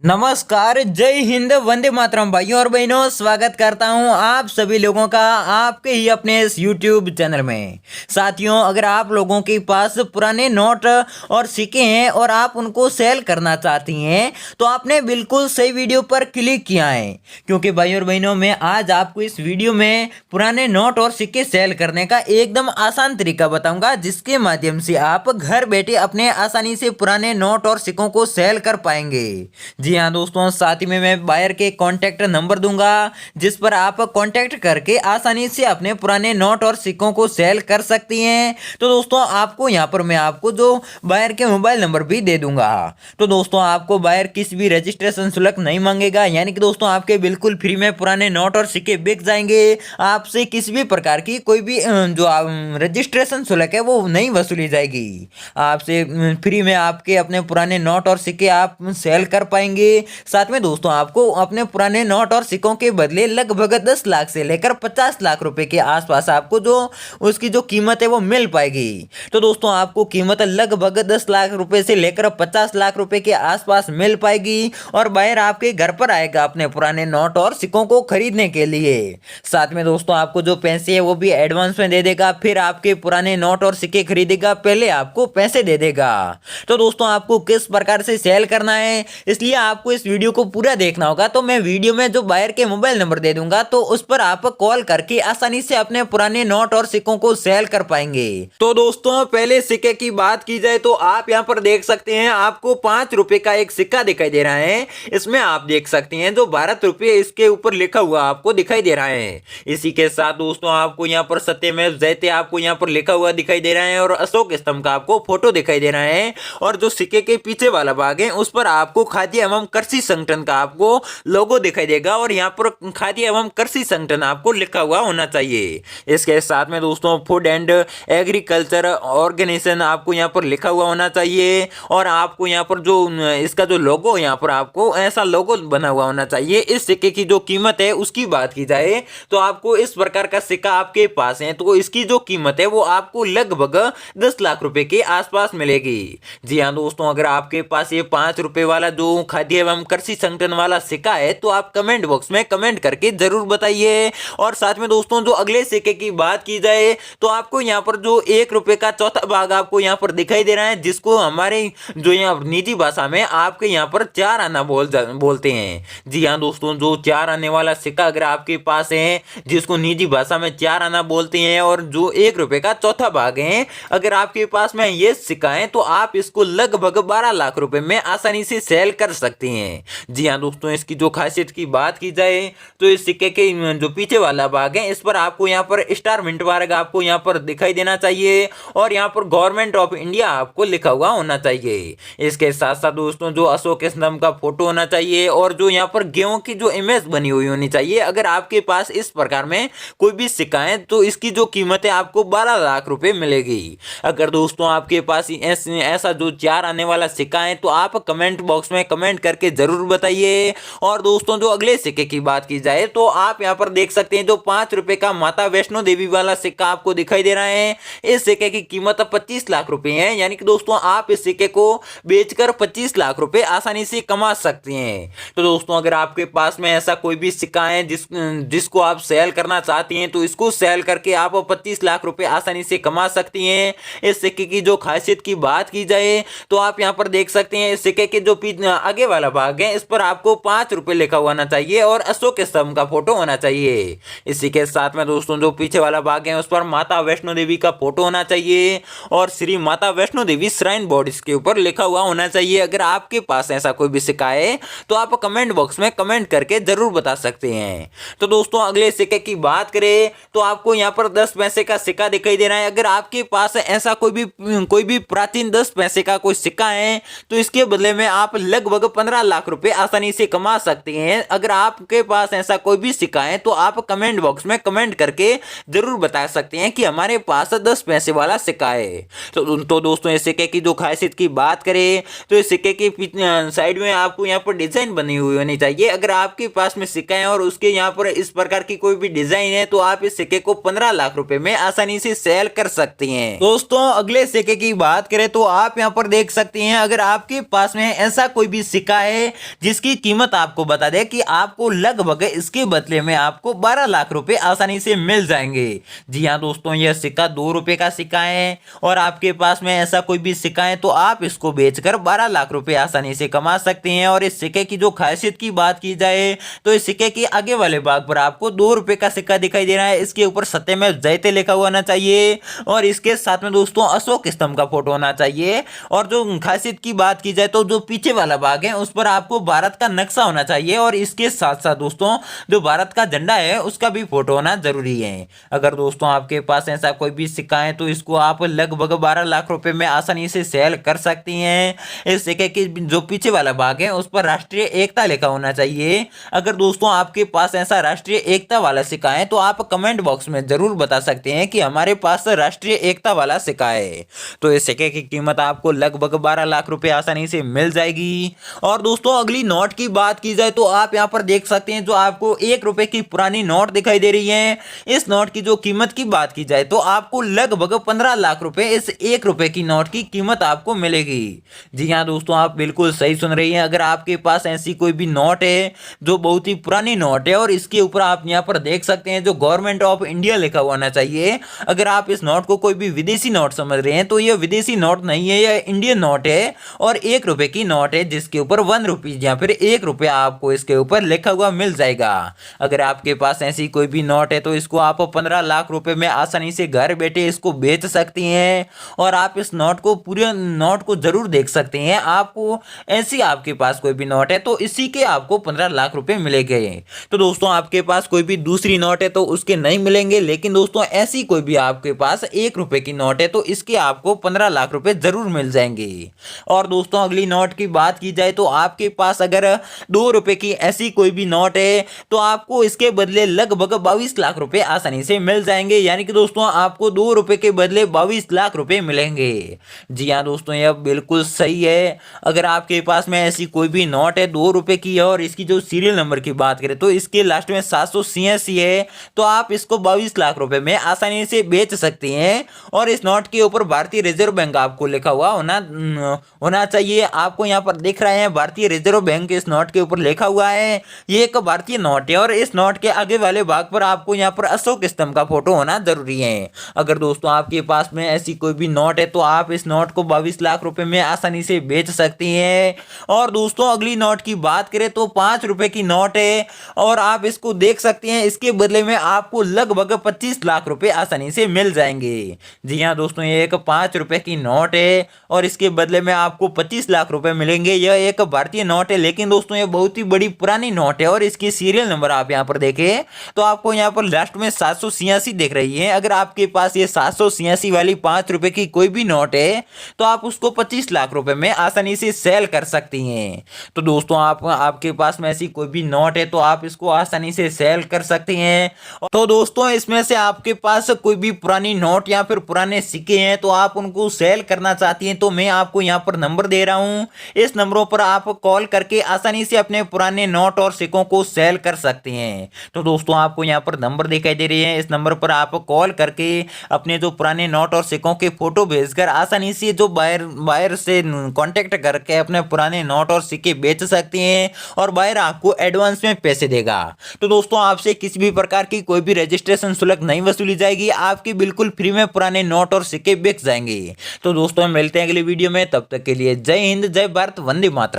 नमस्कार, जय हिंद, वंदे मातरम भाइयों और बहनों। स्वागत करता हूं आप सभी लोगों का आपके ही अपने इस YouTube चैनल में। साथियों, अगर आप लोगों के पास पुराने नोट और सिक्के हैं और आप उनको सेल करना चाहती हैं तो आपने बिल्कुल सही वीडियो पर क्लिक किया है, क्योंकि भाइयों और बहनों मैं आज आपको इस वीडियो में पुराने नोट और सिक्के सेल करने का एकदम आसान तरीका बताऊंगा, जिसके माध्यम से आप घर बैठे अपने आसानी से पुराने नोट और सिक्कों को सेल कर पाएंगे। जी हाँ दोस्तों, साथ ही में मैं बायर के कॉन्टैक्ट नंबर दूंगा, जिस पर आप कॉन्टैक्ट करके आसानी से अपने पुराने नोट और सिक्कों को सेल कर सकती हैं। तो दोस्तों आपको यहाँ पर मैं आपको जो बायर के मोबाइल नंबर भी दे दूंगा। तो दोस्तों आपको बायर किसी भी रजिस्ट्रेशन शुल्क नहीं मांगेगा, यानी कि दोस्तों आपके बिल्कुल फ्री में पुराने नोट और सिक्के बिक जाएंगे। आपसे किसी भी प्रकार की कोई भी जो रजिस्ट्रेशन शुल्क है वो नहीं वसूली जाएगी। आपसे फ्री में आपके अपने पुराने नोट और सिक्के आप सेल कर पाएंगे। साथ में दोस्तों आपको अपने पुराने नोट और सिक्कों के बदले लगभग 10 लाख से लेकर 50 लाख रुपए के आसपास आपको जो उसकी जो कीमत है वो मिल पाएगी। तो दोस्तों आपको कीमत लगभग 10 लाख रुपए से लेकर 50 लाख रुपए के आसपास मिल पाएगी और बायर आपके घर पर आएगा अपने पुराने नोट और सिक्कों को खरीदने के लिए। साथ में दोस्तों आपको जो पैसे है वो भी एडवांस में दे देगा, फिर आपके पुराने नोट और सिक्के खरीदेगा, पहले आपको पैसे दे देगा। तो दोस्तों आपको किस प्रकार से सेल करना है, इसलिए आपको इस वीडियो को पूरा देखना होगा। तो मैं वीडियो में जो बायर के मोबाइल नंबर दे दूंगा, तो उस पर आप कॉल करके आसानी से अपने पुराने नोट और सिक्कों को सेल कर पाएंगे। तो दोस्तों पहले सिक्के की बात की जाए तो आप यहाँ पर देख सकते हैं, आपको 5 रुपए का एक सिक्का दिखाई दे रहा है। इसमें आप देख सकते हैं जो 12 रुपये इसके ऊपर लिखा हुआ आपको दिखाई दे रहा है। इसी के साथ दोस्तों आपको यहाँ पर सत्यमेव जयते आपको यहाँ पर लिखा हुआ दिखाई दे रहा है और अशोक स्तंभ का आपको फोटो दिखाई दे रहा है। और जो सिक्के के पीछे वाला भाग है उस पर आपको खाद्य एवं कृषि संगठन का आपको लोगो दिखाई देगा और यहाँ पर खाद्य एवं कृषि संगठन आपको लिखा हुआ होना चाहिए। इसके साथ में दोस्तों फूड एंड एग्रीकल्चर ऑर्गेनाइजेशन आपको यहाँ पर लिखा हुआ होना चाहिए और आपको यहाँ पर जो इसका जो लोगो यहाँ पर आपको ऐसा लोगो बना हुआ होना चाहिए। इस सिक्के की जो कीमत है उसकी बात की जाए तो आपको इस प्रकार का सिक्का आपके पास है तो इसकी जो कीमत है वो आपको लगभग 10 लाख रुपए के आसपास मिलेगी। जी हाँ दोस्तों, अगर आपके पास ये 5 रुपए वाला जो खाद्य एवं कृषि संगठन वाला सिक्का है तो आप कमेंट बॉक्स में कमेंट करके जरूर बताइए। और साथ में दोस्तों जो अगले सिक्के की बात की जाए तो आपको यहाँ पर जो 1 रुपए का चौथा भाग आपको यहाँ पर दिखाई दे रहा है, जिसको हमारे जो यहाँ निजी भाषा में आपके यहाँ पर 4 आना बोलते हैं। जी हाँ दोस्तों, जो 4 आने वाला सिक्का अगर आपके पास है, जिसको निजी भाषा में 4 आना बोलते हैं, और जो 1 रुपए का चौथा भाग है, अगर आपके पास में ये सिक्का है तो आप इसको लगभग 12 लाख रुपए में आसानी से सेल कर सकते हैं। जी हाँ दोस्तों, इसकी जो खासियत की बात की जाए तो इस सिक्के के जो पीछे वाला भाग है इस पर आपको यहाँ पर स्टार मिंट मार्क आपको यहाँ पर दिखाई देना चाहिए और यहाँ पर गवर्नमेंट ऑफ इंडिया आपको लिखा हुआ होना चाहिए। इसके साथ साथ दोस्तों जो अशोक स्तंभ का फोटो होना चाहिए और जो यहाँ पर गेहूं की जो इमेज बनी हुई होनी चाहिए। अगर आपके पास इस प्रकार में कोई भी सिक्का है तो इसकी जो कीमत है आपको 12 लाख रुपए मिलेगी। अगर दोस्तों आपके पास ऐसा जो 4 आने वाला सिक्का है तो आप कमेंट बॉक्स में कमेंट करके जरूर बताइए। और दोस्तों जो अगले सिक्के की बात की जाए तो आप यहाँ पर देख सकते हैं जो 5 रुपए का माता वैष्णो देवी वाला सिक्का आपको दिखाई दे रहा है। इस सिक्के की कीमत 25 लाख रुपए है, यानी कि दोस्तों आप इस सिक्के को बेचकर 25 लाख रुपए आसानी से कमा सकते हैं। तो दोस्तों अगर आपके पास में ऐसा कोई भी सिक्का है जिसको आप सेल करना चाहती हैं तो इसको सेल करके आप 25 लाख रुपए आसानी से कमा सकती हैं। इस सिक्के की जो खासियत की बात की जाए तो आप यहाँ पर देख सकते हैं इस सिक्के के जो आगे वाला भाग है इस पर आपको 5 रुपए लिखा हुआ होना चाहिए और अशोक स्तंभ का फोटो होना चाहिए। इसी के साथ में दोस्तों जो पीछे वाला भाग है उस पर माता वैष्णो देवी का फोटो होना चाहिए और श्री माता वैष्णो देवी श्राइन बोर्ड इसके ऊपर लिखा हुआ होना चाहिए। अगर आपके पास ऐसा कोई भी सिक्का है तो आप कमेंट बॉक्स में कमेंट करके जरूर बता सकते हैं। तो दोस्तों अगले सिक्के की बात करें तो आपको यहाँ पर 10 पैसे का सिक्का दिखाई दे रहा है। अगर आपके पास ऐसा कोई भी प्राचीन 10 पैसे का कोई सिक्का है तो इसके बदले में आप लगभग 15 लाख रुपए आसानी से कमा सकते हैं। अगर आपके पास ऐसा कोई भी सिक्का है तो आप कमेंट बॉक्स में कमेंट करके जरूर बता सकते हैं कि हमारे पास 10 पैसे वाला सिक्का है। तो दोस्तों इस सिक्के की जो खासियत की बात करें तो इस सिक्के के साइड में आपको यहाँ पर डिजाइन बनी हुई होनी चाहिए। अगर आपके पास में सिक्का है और उसके यहाँ पर इस प्रकार की कोई भी डिजाइन है तो आप इस सिक्के को 15 लाख रुपए में आसानी से सेल कर सकते हैं। दोस्तों अगले सिक्के की बात करें तो आप यहाँ पर देख सकते हैं, अगर आपके पास में ऐसा कोई भी सिक्का सिक्का है जिसकी कीमत आपको बता दें कि आपको लगभग इसके बदले में आपको 12 लाख रुपए आसानी से मिल जाएंगे। जी हाँ दोस्तों, यह सिक्का 2 रुपए का सिक्का है और आपके पास में ऐसा कोई भी सिक्का है तो आप इसको बेचकर 12 लाख रुपए आसानी से कमा सकते हैं। और इस सिक्के की जो खासियत की बात की जाए तो इस सिक्के के आगे वाले भाग पर आपको 2 रुपए का सिक्का दिखाई दे रहा है। इसके ऊपर सत्यमेव जयते लिखा हुआ होना चाहिए और इसके साथ में दोस्तों अशोक स्तंभ का फोटो होना चाहिए। और जो खासियत की बात की जाए तो जो पीछे वाला भाग है उस पर आपको भारत का नक्शा होना चाहिए और इसके साथ साथ दोस्तों जो भारत का झंडा है उसका भी फोटो होना जरूरी है। अगर दोस्तों आपके पास ऐसा कोई भी सिक्का है तो इसको आप लगभग 12 लाख रुपए में आसानी से सेल कर सकती हैं। इस सिक्के की जो पीछे वाला भाग है उस पर राष्ट्रीय एकता लिखा होना चाहिए। अगर दोस्तों आपके पास ऐसा राष्ट्रीय एकता वाला सिक्का है तो आप कमेंट बॉक्स में जरूर बता सकते हैं कि हमारे पास राष्ट्रीय एकता वाला सिक्का है। तो इस सिक्के की कीमत आपको लगभग 12 लाख रुपए आसानी से मिल जाएगी। और दोस्तों अगली नोट की बात की जाए तो आप यहां पर देख सकते हैं जो आपको 1 रुपए की पुरानी नोट दिखाई दे रही है। इस नोट की जो कीमत की बात की जाए तो आपको लगभग 15 लाख रुपए इस 1 रुपए की नोट की कीमत आपको मिलेगी। जी हाँ दोस्तों, आप बिल्कुल सही सुन रही हैं। अगर आपके पास ऐसी कोई भी नोट है जो बहुत ही पुरानी नोट है और इसके ऊपर आप यहाँ पर देख सकते हैं जो गवर्नमेंट ऑफ इंडिया लिखा हुआ होना चाहिए। अगर आप इस नोट को कोई भी विदेशी नोट समझ रहे हैं तो यह विदेशी नोट नहीं है, यह इंडियन नोट है और 1 रुपए की नोट है जिसके ऊपर 1 रुपीज या फिर 1 रुपया आपको इसके ऊपर लिखा हुआ मिल जाएगा। अगर आपके पास ऐसी कोई भी नोट है तो इसको आप 15 लाख रुपए में आसानी से घर बैठे इसको बेच सकती हैं। और आप इस नोट को पूरे नोट को जरूर देख सकते हैं। आपको ऐसी आपके पास कोई भी नोट है तो इसी के आपको 15 लाख रुपए मिलेंगे। तो दोस्तों आपके पास कोई भी दूसरी नोट है तो उसके नहीं मिलेंगे, लेकिन दोस्तों ऐसी कोई भी आपके पास 1 रुपए की नोट है तो इसके आपको 15 लाख रुपए जरूर मिल जाएंगे। और दोस्तों अगली नोट की बात की जाए तो आपके पास अगर 2 रुपए की ऐसी कोई भी नोट है तो आपको इसके बदले लगभग 22 लाख रुपए आसानी से मिल जाएंगे। यानी कि दोस्तों आपको 2 रुपए के बदले 22 लाख रुपए मिलेंगे। जी हाँ दोस्तों, यह बिल्कुल सही है। अगर आपके पास में ऐसी कोई भी नोट है 2 रुपए की है और इसकी जो सीरियल नंबर की बात करें तो इसके लास्ट में 786 है तो आप इसको 22 लाख रुपए में आसानी से बेच सकते हैं। और इस नोट के ऊपर भारतीय रिजर्व बैंक आपको लिखा हुआ होना चाहिए। आपको यहाँ पर दिख रहे हैं भारतीय रिजर्व बैंक इस नोट के ऊपर लिखा हुआ है। ये एक भारतीय नोट है और इस नोट के आगे वाले भाग पर आपको यहाँ पर अशोक स्तंभ का फोटो होना जरूरी है। अगर दोस्तों आपके पास में ऐसी कोई भी नोट है तो आप इस नोट को 22 लाख रुपए में आसानी से बेच सकती हैं। और दोस्तों अगली नोट की बात करें तो 5 रुपए की नोट है और आप इसको देख सकते हैं। इसके बदले में आपको लगभग 25 लाख रुपए आसानी से मिल जाएंगे। जी हाँ दोस्तों, ये एक 5 रुपए की नोट है और इसके बदले में आपको 25 लाख रुपए मिलेंगे। यह एक भारतीय नोट है, लेकिन दोस्तों ये बहुत ही बड़ी पुरानी नोट है और इसकी सीरियल नंबर आप यहाँ पर देखें तो आपको यहाँ पर लास्ट में 786 दिख रही है। अगर आपके पास ये 786 वाली 5 रुपए की कोई भी नोट है तो आप उसको 25 लाख रुपए में आसानी से सेल कर सकती हैं। तो दोस्तों आपके पास में ऐसी कोई भी नोट है तो आप इसको आसानी से सेल कर सकते हैं। तो दोस्तों इसमें से आपके पास कोई भी पुरानी नोट या फिर पुराने सिक्के हैं तो आप उनको सेल करना चाहती हैं तो मैं आपको यहाँ पर नंबर दे रहा हूँ। इस नंबरों पर आप कॉल करके आसानी से अपने पुराने नोट और सिक्कों को सेल कर सकते हैं। तो दोस्तों आपको यहाँ पर नंबर दिखाई दे रही है, इस नंबर पर आप कॉल करके अपने जो पुराने नोट और सिक्कों के फोटो भेजकर आसानी से जो बायर से कांटेक्ट करके अपने पुराने नोट और सिक्के बेच सकते हैं और बायर आपको एडवांस में पैसे देगा। तो दोस्तों आपसे किसी भी प्रकार की कोई भी रजिस्ट्रेशन शुल्क नहीं वसूली जाएगी, आपके बिल्कुल फ्री में पुराने नोट और सिक्के बिक जाएंगे। तो दोस्तों मिलते हैं अगली वीडियो में, तब तक के लिए जय हिंद, जय भारत, वंदे मातरम।